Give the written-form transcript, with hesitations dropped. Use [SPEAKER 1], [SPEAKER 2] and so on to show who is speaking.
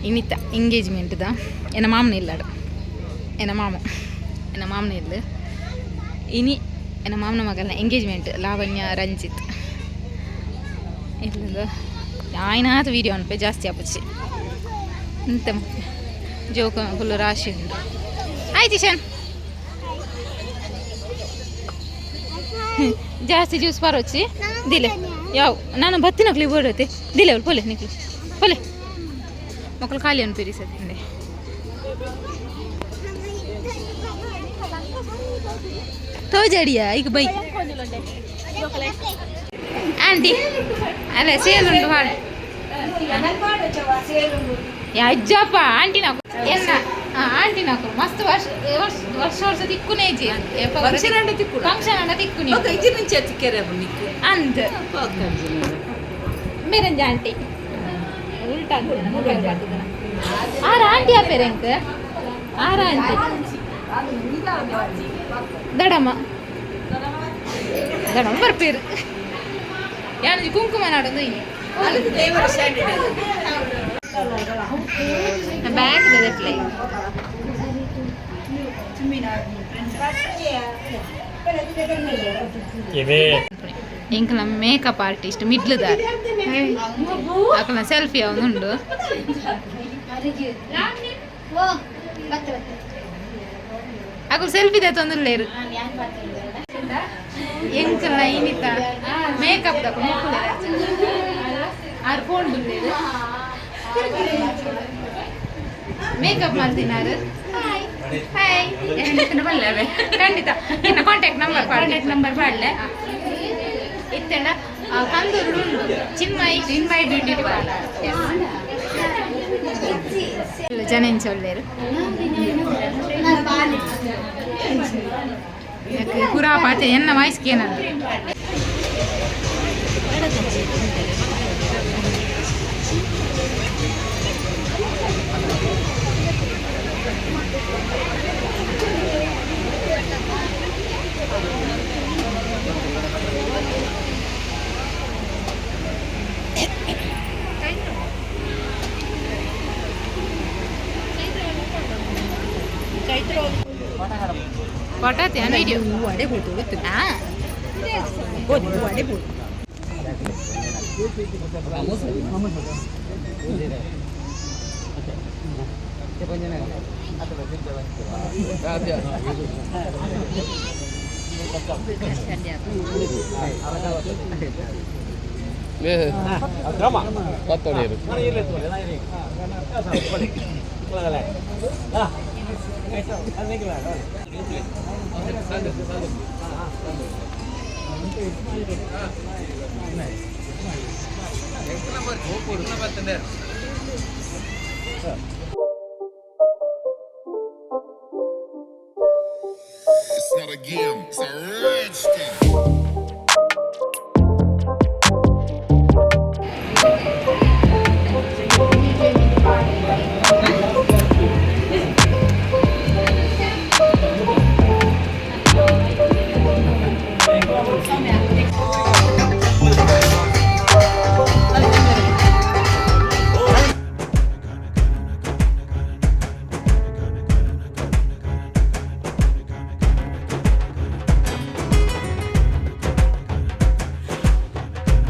[SPEAKER 1] இனித்தா engagement தான். என்ன மாமன் இல்லாட என்ன மாமன் இல்லை. இனி என்ன மாமன மகள் ಎಂಗೇಜ್ಮೆಂಟ್ ಲಾವಣ್ಯ ರಂಜಿತ್ ಇಲ್ಲ ಆಯ್ನಾದ ವೀಡಿಯೋ ಅನ್ಪೆ ಜಾಸ್ತಿ ಆಪಚ್ಚಿ ಇಂತ ಜೋಕ ಫುಲ್ ರಾಶಿ ಉಂಟು. ಆಯ್ತು ಶನ್ ಜಾಸ್ತಿ ಜ್ಯೂಸ್ ಪಾರೊಚ್ಚಿ ದಿಲೆ ಯಾವ ನಾನು ಬತ್ತಿನಕ್ಲಿ ಬೋಡತ್ತೆ ದಿಲೆ ಅವಳು ಪೊಲೆ ನಿಕ್ಲಿ ಪೊಲೆ ಮಕ್ಕಳು ಖಾಲಿ ಅನ್ಪಿರಿ ಸತ್ತಿಂದೆ ತೋಜಡಿಯಾ ಈಗ ಬೈ ಆಂಟಿ ಅಲ್ಲ ಸೇಲುಂಡು ಹಾಡು ಅಜ್ಜಪ್ಪ ಆಂಟಿ ನಾಕು ಎನ್ನ ಆಂಟಿ ನಾಕು ಮಸ್ತ್ ವರ್ಷ ತಿಕ್ಕುನೇ ಫಂಕ್ಷನ್ ಅಂಡ ತಿಕ್ಕುನಿ ಅಂದ್ ಮೇರಂಜ ಆಂಟಿ ಉಲ್ಟಾ ಆರ ಆಂಟಿ ಆ ಪೇರೆಂಕ್ ಆರ ಆಂಟಿ ದಡಮ್ಮ ಬರ್ಪೇರು ಯಾನು ಕುಂಕುಮ ನಾಡೊಂದು ಇನಿ ಬ್ಯಾಗ್ ಇದೆ ఇంకల మేకప్ ఆర్టిస్ట్ మిడ్లు దారి అక్కడ సెల్ఫీ అవునుండు అక్కడ సెల్ఫీ తెత్తొందులు లేరు ಎಂಕಲ ಇನಿತ ಮೇಕಪ್ ತಕ ಮುಕ್ಕುಲೆ ಆರು ಫೋನ್ ಬಂದಿದೆ ಮೇಕಪ್ ಮಾಡ್ತಿನಾರು ಹಾಯ್ ಬಲ್ಲವೆ ಖಂಡಿತ ಇನ್ನು ಕಾಂಟ್ಯಾಕ್ಟ್ ನಂಬರ್ ಪಾಡ್ಲೆ ಇತ್ತಂಡ ಕಂದೂರು ಉಂಡು ಚಿನ್ಮಯ್ ಬ್ಯೂಟಿ ಪಾರ್ಲರ್ ಜನ ಎಂಚೊಳ್ಳೇರು ಪುರಾ ಪಾತೆ ಎನ್ನ ವಾಯ್ಸ್ಗೇನಂತ ಪಟಾತಿ ವಿಡಿಯೋ ಅಡೆ ಹೋಯ್ತು ಅಡೆ ಹೋಯ್ತು
[SPEAKER 2] It's not a game, it's a rich thing.